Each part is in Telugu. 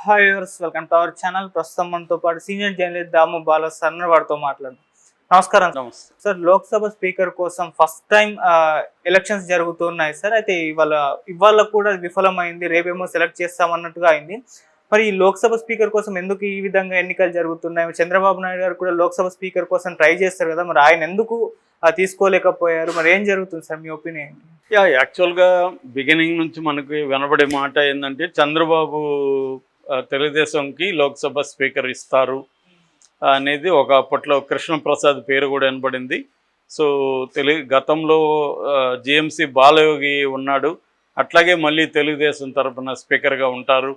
Hi viewers, welcome to our channel. ప్రస్తుతం మనతో పాటు సీనియర్ జర్నలిస్ట్ దాము బాలా సార్ వారితో మాట్లాడదాం. నమస్కారం నమస్తే. సార్. లోక్సభ స్పీకర్ కోసం ఫస్ట్ టైం ఎలక్షన్స్ జరుగుతున్నాయి సార్. అయితే ఇవాళ కూడా విఫలమైంది, రేపేమో సెలెక్ట్ చేస్తామన్నట్టుగా అయింది. మరి ఈ లోక్సభ స్పీకర్ కోసం ఎందుకు ఈ విధంగా ఎన్నికలు జరుగుతున్నాయి? చంద్రబాబు నాయుడు గారు కూడా లోక్సభ స్పీకర్ కోసం ట్రై చేస్తారు కదా, మరి ఆయన ఎందుకు తీసుకోలేకపోయారు? మరి ఏం జరుగుతుంది సార్, మీ ఒపీనియన్ ఏంటి? యాక్చువల్గా బిగినింగ్ నుంచి మనకి వినబడే మాట ఏంటంటే చంద్రబాబు తెలుగుదేశంకి లోక్సభ స్పీకర్ ఇస్తారు అనేది ఒక అప్పట్లో కృష్ణప్రసాద్ పేరు కూడా వినబడింది. సో గతంలో జిఎంసి బాలయోగి ఉన్నాడు, అట్లాగే మళ్ళీ తెలుగుదేశం తరఫున స్పీకర్గా ఉంటారు,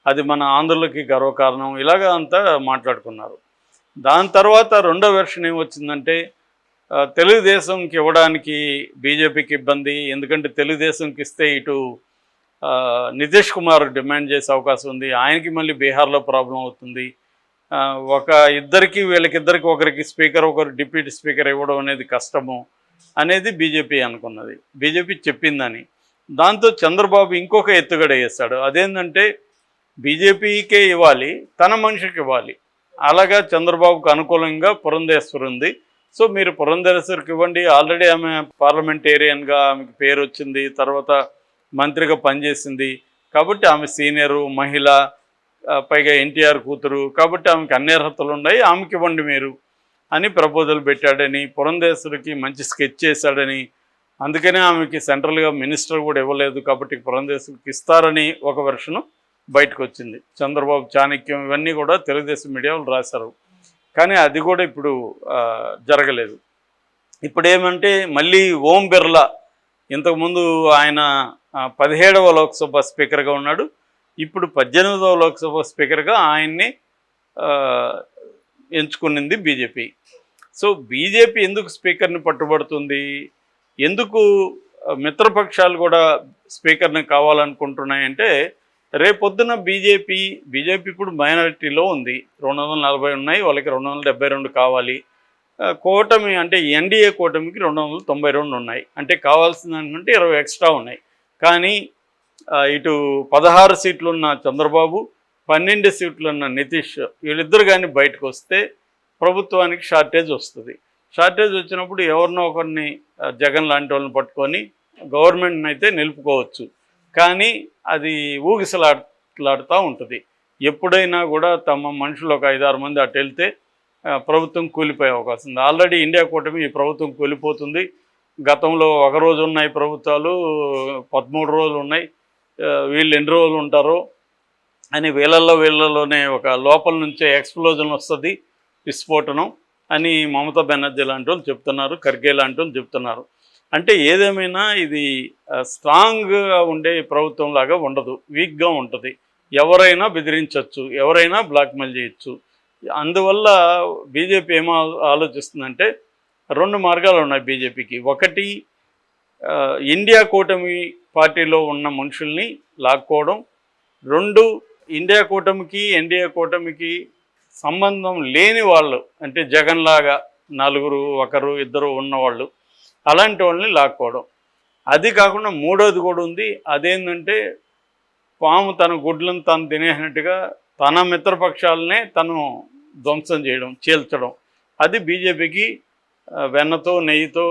అది మన ఆంధ్రులకి గర్వకారణం, ఇలాగా అంతా మాట్లాడుకున్నారు. దాని తర్వాత రెండో వెర్షన్ ఏమొచ్చిందంటే తెలుగుదేశంకి ఇవ్వడానికి బీజేపీకి ఇబ్బంది, ఎందుకంటే తెలుగుదేశంకి ఇస్తే ఇటు నితీష్ కుమార్ డిమాండ్ చేసే అవకాశం ఉంది, ఆయనకి మళ్ళీ బీహార్లో ప్రాబ్లం అవుతుంది, వీళ్ళకిద్దరికి ఒకరికి స్పీకర్ ఒకరు డిప్యూటీ స్పీకర్ ఇవ్వడం అనేది కష్టము అనేది బీజేపీ అనుకున్నది, బీజేపీ చెప్పిందని. దాంతో చంద్రబాబు ఇంకొక ఎత్తుగడ వేస్తాడు, అదేంటంటే బీజేపీకే ఇవ్వాలి, తన మనిషికి ఇవ్వాలి. అలాగా చంద్రబాబుకు అనుకూలంగా పురంధేశ్వరి ఉంది. సో మీరు పురంధేశ్వరికి ఇవ్వండి, ఆల్రెడీ ఆమె పార్లమెంటేరియన్గా ఆమెకి పేరు వచ్చింది, తర్వాత మంత్రిగా పనిచేసింది కాబట్టి ఆమె సీనియరు మహిళ, పైగా ఎన్టీఆర్ కూతురు కాబట్టి ఆమెకి అన్ని అర్హతలు ఉన్నాయి, ఆమెకి ఇవ్వండి మీరు అని ప్రపోజల్ పెట్టాడని, పురంధేశ్వరికి మంచి స్కెచ్ చేశాడని, అందుకనే ఆమెకి సెంట్రల్గా మినిస్టర్ కూడా ఇవ్వలేదు కాబట్టి పురంధేశ్వరికి ఇస్తారని ఒక వెర్షను బయటకు వచ్చింది. చంద్రబాబు చాణక్యం ఇవన్నీ కూడా తెలుగుదేశం మీడియాలో రాశారు, కానీ అది కూడా ఇప్పుడు జరగలేదు. ఇప్పుడు ఏమంటే మళ్ళీ ఓం బిర్లా, ఇంతకుముందు ఆయన 17వ లోక్సభ స్పీకర్గా ఉన్నాడు, ఇప్పుడు 18వ లోక్సభ స్పీకర్గా ఆయన్ని ఎంచుకునింది బీజేపీ. సో బీజేపీ ఎందుకు స్పీకర్ని పట్టుబడుతుంది, ఎందుకు మిత్రపక్షాలు కూడా స్పీకర్ని కావాలనుకుంటున్నాయంటే రేపొద్దున బీజేపీ ఇప్పుడు మైనారిటీలో ఉంది, 240 ఉన్నాయి, వాళ్ళకి 272 కావాలి. కూటమి అంటే ఎన్డీఏ కూటమికి 292 ఉన్నాయి, అంటే కావాల్సిన దానికంటే 20 ఎక్స్ట్రా ఉన్నాయి. కానీ ఇటు 16 సీట్లున్న చంద్రబాబు, 12 సీట్లున్న నితీష్, వీళ్ళిద్దరు కానీ బయటకు వస్తే ప్రభుత్వానికి షార్టేజ్ వస్తుంది. షార్టేజ్ వచ్చినప్పుడు ఎవరినో ఒకరిని జగన్ లాంటి వాళ్ళని పట్టుకొని గవర్నమెంట్ని అయితే నిలుపుకోవచ్చు, కానీ అది ఊగిసలాడుతూ ఉంటుంది. ఎప్పుడైనా కూడా తమ మనుషులు ఒక 5-6 మంది అటు వెళ్తే ప్రభుత్వం కూలిపోయే అవకాశం ఉంది. ఆల్రెడీ ఇండియా కూటమి ఈ ప్రభుత్వం కూలిపోతుంది. గతంలో ఒక రోజు ఉన్నాయి ప్రభుత్వాలు, 13 రోజులు ఉన్నాయి, వీళ్ళు ఎన్ని రోజులు ఉంటారో అని వీళ్ళలోనే ఒక లోపల నుంచే ఎక్స్ప్లోజన్ వస్తుంది, విస్ఫోటనం అని మమతా బెనర్జీ లాంటి వాళ్ళు చెప్తున్నారు, ఖర్గే లాంటి వాళ్ళు చెప్తున్నారు. అంటే ఏదేమైనా ఇది స్ట్రాంగ్గా ఉండే ప్రభుత్వం లాగా ఉండదు, వీక్గా ఉంటుంది, ఎవరైనా బెదిరించవచ్చు, ఎవరైనా బ్లాక్మెయిల్ చేయొచ్చు. అందువల్ల బీజేపీ ఏమో ఆలోచిస్తుందంటే 2 మార్గాలు ఉన్నాయి బీజేపీకి. ఒకటి, ఇండియా కూటమి పార్టీలో ఉన్న మనుషుల్ని లాక్కోవడం. 2, ఇండియా కూటమికి ఎన్డీఏ కూటమికి సంబంధం లేని వాళ్ళు, అంటే జగన్ లాగా 4 1 2 ఉన్నవాళ్ళు, అలాంటి వాళ్ళని లాక్కోవడం. అది కాకుండా మూడోది కూడా ఉంది, అదేంటంటే పాము తన గుడ్లను తను తినేసినట్టుగా తన మిత్రపక్షాలనే తను ధ్వంసం చేయడం, చీల్చడం. అది బీజేపీకి వెన్నతో నెయ్యితో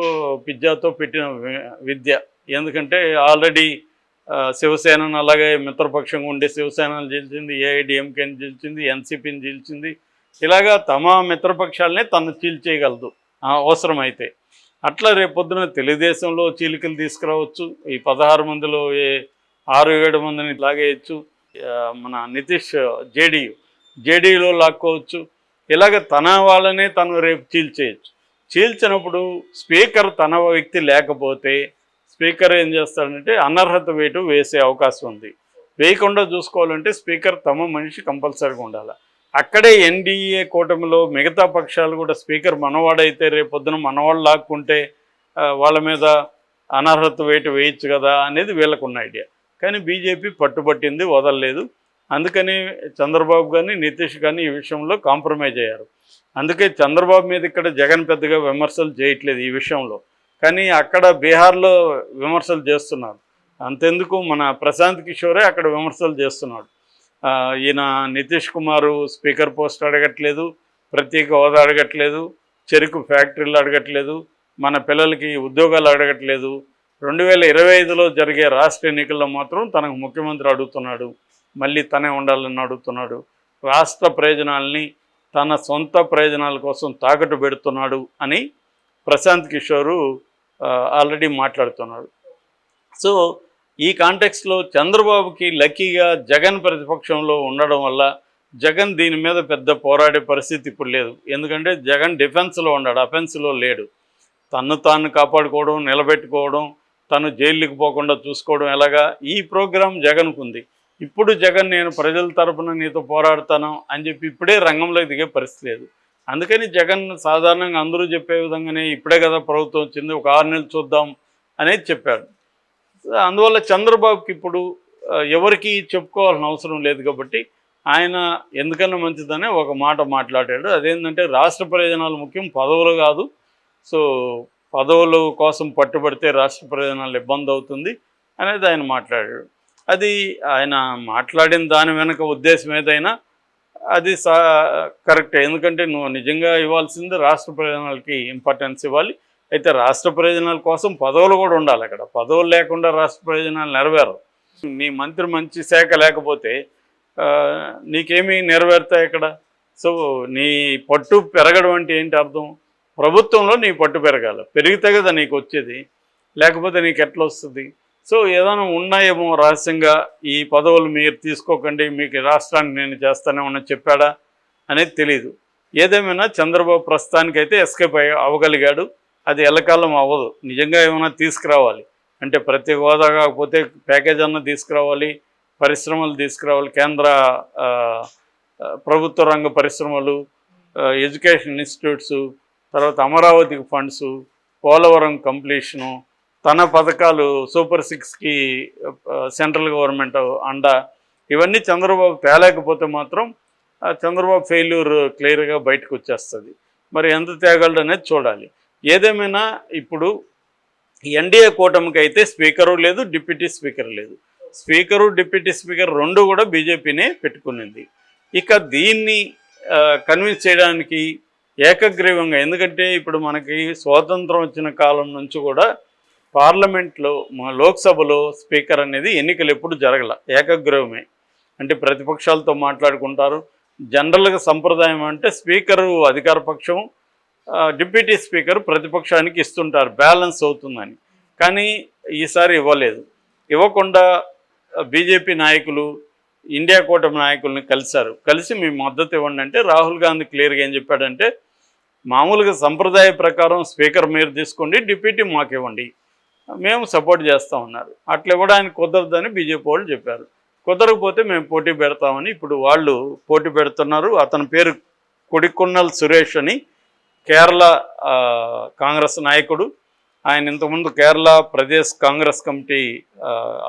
పిజ్జాతో పెట్టిన విద్య. ఎందుకంటే ఆల్రెడీ శివసేనను అలాగే మిత్రపక్షంగా ఉండే శివసేనను చీల్చింది, ఏఐడిఎంకేని చీల్చింది, ఎన్సీపీని చీల్చింది, ఇలాగా తమ మిత్రపక్షాలనే తను చీల్చేయగలదు అవసరమైతే. అట్లా రేపొద్దున తెలుగుదేశంలో చీలికలు తీసుకురావచ్చు, ఈ 16 మందిలో 6-7 మందిని లాగేయచ్చు, మన నితీష్ జేడీలో లాక్కోవచ్చు, ఇలాగ తన వాళ్ళనే తను రేపు చీల్చేయచ్చు. చీల్చినప్పుడు స్పీకర్ తన వ్యక్తి లేకపోతే స్పీకర్ ఏం చేస్తాడంటే అనర్హత వేటు వేసే అవకాశం ఉంది. వేయకుండా చూసుకోవాలంటే స్పీకర్ తమ మనిషి కంపల్సరీగా ఉండాలి. అక్కడే ఎన్డీఏ కూటమిలో మిగతా పక్షాలు కూడా స్పీకర్ మనవాడైతే రేపొద్దున మనవాళ్ళు లాక్కుంటే వాళ్ళ మీద అనర్హత వేటు వేయచ్చు కదా అనేది వీళ్ళకున్న ఐడియా. కానీ బీజేపీ పట్టుబట్టింది, వదలలేదు. అందుకని చంద్రబాబు కానీ నితీష్ కానీ ఈ విషయంలో కాంప్రమైజ్ అయ్యారు. అందుకే చంద్రబాబు మీద ఇక్కడ జగన్ పెద్దగా విమర్శలు చేయట్లేదు ఈ విషయంలో, కానీ అక్కడ బీహార్లో విమర్శలు చేస్తున్నారు. అంతెందుకు మన ప్రశాంత్ కిషోరే అక్కడ విమర్శలు చేస్తున్నాడు. ఈయన నితీష్ కుమారు స్పీకర్ పోస్ట్ అడగట్లేదు, ప్రత్యేక హోదా అడగట్లేదు, చెరుకు ఫ్యాక్టరీలు అడగట్లేదు, మన పిల్లలకి ఉద్యోగాలు అడగట్లేదు. 2025లో జరిగే రాష్ట్ర ఎన్నికల్లో మాత్రం తనకు ముఖ్యమంత్రి అడుగుతున్నాడు, మళ్ళీ తనే ఉండాలని అడుగుతున్నాడు. రాష్ట్ర ప్రయోజనాల్ని తన సొంత ప్రయోజనాల కోసం తాకట్టు పెడుతున్నాడు అని ప్రశాంత్ కిషోరు ఆల్రెడీ మాట్లాడుతున్నాడు. సో ఈ కాంటెక్స్లో చంద్రబాబుకి లక్కీగా జగన్ ప్రతిపక్షంలో ఉండడం వల్ల జగన్ దీని మీద పెద్ద పోరాడే పరిస్థితి ఇప్పుడు లేదు. ఎందుకంటే జగన్ డిఫెన్స్లో ఉన్నాడు, అఫెన్స్లో లేడు. తన్ను తాను కాపాడుకోవడం, నిలబెట్టుకోవడం, తను జైలుకి పోకుండా చూసుకోవడం ఎలాగా ఈ ప్రోగ్రాం జగన్కు ఉంది. ఇప్పుడు జగన్ నేను ప్రజల తరపున నీతో పోరాడతాను అని చెప్పి ఇప్పుడే రంగంలోకి దిగే పరిస్థితి లేదు. అందుకని జగన్ సాధారణంగా అందరూ చెప్పే విధంగానే ఇప్పుడే కదా ప్రభుత్వం వచ్చింది, ఒక 6 నెలలు చూద్దాం అనేది చెప్పాడు. అందువల్ల చంద్రబాబుకి ఇప్పుడు ఎవరికి చెప్పుకోవాల్సిన అవసరం లేదు కాబట్టి ఆయన ఎందుకన్నా మంచిదనే ఒక మాట మాట్లాడాడు. అదేంటంటే రాష్ట్ర ప్రయోజనాలు ముఖ్యం, పదవులు కాదు. సో పదవుల కోసం పట్టుబడితే రాష్ట్ర ప్రయోజనాలు ఇబ్బంది అవుతుంది అనేది ఆయన మాట్లాడాడు. అది ఆయన మాట్లాడిన దాని వెనక ఉద్దేశం ఏదైనా అది కరెక్టే. ఎందుకంటే నువ్వు నిజంగా ఇవ్వాల్సింది రాష్ట్ర ప్రయోజనాలకి ఇంపార్టెన్స్ ఇవ్వాలి. అయితే రాష్ట్ర ప్రయోజనాల కోసం పదవులు కూడా ఉండాలి. అక్కడ పదవులు లేకుండా రాష్ట్ర ప్రయోజనాలు నెరవేరవు. నీ మంత్రి మంచి శాఖ లేకపోతే నీకేమీ నెరవేరుతాయి అక్కడ. సో నీ పట్టు పెరగడం అంటే ఏంటి అర్థం? ప్రభుత్వంలో నీ పట్టు పెరగాలి, పెరిగితే కదా నీకు వచ్చేది, లేకపోతే నీకు ఎట్లా వస్తుంది? సో ఏదైనా ఉన్నాయేమో రహస్యంగా ఈ పదవులు మీరు తీసుకోకండి, మీకు రాష్ట్రానికి నేను చేస్తానే ఉన్నా చెప్పాడా అనేది తెలీదు. ఏదేమైనా చంద్రబాబు ప్రస్తుతానికైతే ఎస్కేప్ అవ్వగలిగాడు. అది ఎల్లకాలం అవ్వదు. నిజంగా ఏమైనా తీసుకురావాలి అంటే ప్రత్యేక హోదా కాకపోతే ప్యాకేజ్ అన్న తీసుకురావాలి, పరిశ్రమలు తీసుకురావాలి, కేంద్ర ప్రభుత్వ రంగ పరిశ్రమలు, ఎడ్యుకేషన్ ఇన్స్టిట్యూట్స్, తర్వాత అమరావతికి ఫండ్స్, పోలవరం కంప్లీషను, తన పథకాలు సూపర్ 6కి సెంట్రల్ గవర్నమెంట్ అండ, ఇవన్నీ చంద్రబాబు తేలేకపోతే మాత్రం చంద్రబాబు ఫెయిల్యూర్ క్లియర్గా బయటకు వచ్చేస్తుంది. మరి ఎంత తేగలడు అనేది చూడాలి. ఏదేమైనా ఇప్పుడు ఎన్డీఏ కూటమికి అయితే స్పీకరు లేదు, డిప్యూటీ స్పీకర్ లేదు. స్పీకరు డిప్యూటీ స్పీకర్ రెండు కూడా బీజేపీనే పెట్టుకునింది. ఇక దీన్ని కన్విన్స్ చేయడానికి ఏకగ్రీవంగా, ఎందుకంటే ఇప్పుడు మనకి స్వాతంత్రం వచ్చిన కాలం నుంచి కూడా పార్లమెంట్లో లోక్సభలో స్పీకర్ అనేది ఎన్నికలు ఎప్పుడు జరగల, ఏకగ్రీవమే. అంటే ప్రతిపక్షాలతో మాట్లాడుకుంటారు. జనరల్గా సంప్రదాయం అంటే స్పీకరు అధికార పక్షం, డిప్యూటీ స్పీకర్ ప్రతిపక్షానికి ఇస్తుంటారు, బ్యాలెన్స్ అవుతుందని. కానీ ఈసారి ఇవ్వలేదు. ఇవ్వకుండా బీజేపీ నాయకులు ఇండియా కూటమి నాయకుల్ని కలిసి మీ మద్దతు ఇవ్వండి అంటే రాహుల్ గాంధీ క్లియర్గా ఏం చెప్పాడంటే మామూలుగా సంప్రదాయ ప్రకారం స్పీకర్ మీరు తీసుకోండి, డిప్యూటీ మాకు ఇవ్వండి, మేము సపోర్ట్ చేస్తామన్నారు. అట్లా ఇవ్వడానికి కుదరదని బీజేపీ వాళ్ళు చెప్పారు. కుదరకపోతే మేము పోటీ పెడతామని ఇప్పుడు వాళ్ళు పోటీ పెడుతున్నారు. అతని పేరు కొడికొన్నల్ సురేష్ అని, కేరళ కాంగ్రెస్ నాయకుడు. ఆయన ఇంతకుముందు కేరళ ప్రదేశ్ కాంగ్రెస్ కమిటీ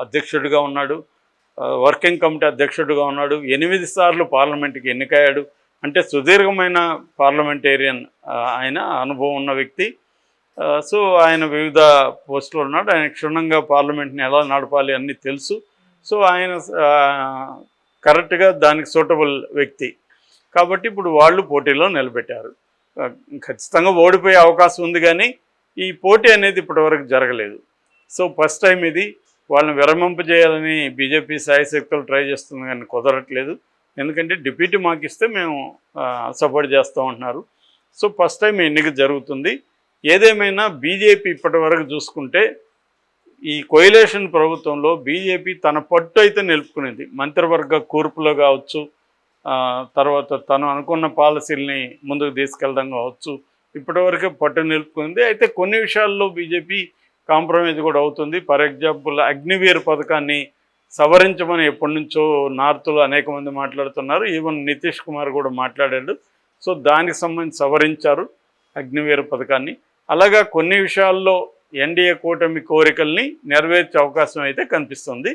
అధ్యక్షుడిగా ఉన్నాడు, వర్కింగ్ కమిటీ అధ్యక్షుడిగా ఉన్నాడు, 8 సార్లు పార్లమెంట్కి ఎన్నికయ్యాడు. అంటే సుదీర్ఘమైన పార్లమెంటేరియన్, ఆయన అనుభవం ఉన్న వ్యక్తి. సో ఆయన వివిధ పోస్టులు ఉన్నాడు. ఆయన క్షుణ్ణంగా పార్లమెంట్ని ఎలా నడపాలి అన్నీ తెలుసు. సో ఆయన కరెక్ట్గా దానికి సూటబుల్ వ్యక్తి కాబట్టి ఇప్పుడు వాళ్ళు పోటీలో నిలబెట్టారు. ఖచ్చితంగా ఓడిపోయే అవకాశం ఉంది, కానీ ఈ పోటీ అనేది ఇప్పటివరకు జరగలేదు. సో ఫస్ట్ టైం ఇది. వాళ్ళని విరమింపజేయాలని బీజేపీ శాయశక్తులు ట్రై చేస్తుంది, కానీ కుదరట్లేదు. ఎందుకంటే డిప్యూటీ మాకు ఇస్తే మేము సపోర్ట్ చేస్తూ ఉంటున్నారు. సో ఫస్ట్ టైం ఎన్నిక జరుగుతుంది. ఏదేమైనా బీజేపీ ఇప్పటివరకు చూసుకుంటే ఈ కొయిలేషన్ ప్రభుత్వంలో బీజేపీ తన పట్టు అయితే నిలుపుకునేది. మంత్రివర్గ కూర్పులో కావచ్చు, తర్వాత తను అనుకున్న పాలసీల్ని ముందుకు తీసుకెళ్ళడం కావచ్చు, ఇప్పటివరకే పట్టు నిలుపుకుంది. అయితే కొన్ని విషయాల్లో బీజేపీ కాంప్రమైజ్ కూడా అవుతుంది. ఫర్ ఎగ్జాంపుల్ అగ్నివీర్ పథకాన్ని సవరించమని ఎప్పటి నుంచో నార్త్లో అనేక మంది మాట్లాడుతున్నారు. ఈవెన్ నితీష్ కుమార్ కూడా మాట్లాడాడు. సో దానికి సంబంధించి సవరించారు అగ్నివీర్ పథకాన్ని. అలాగా కొన్ని విషయాల్లో ఎన్డీఏ కూటమి కోరికల్ని నెరవేర్చే అవకాశం అయితే కనిపిస్తుంది.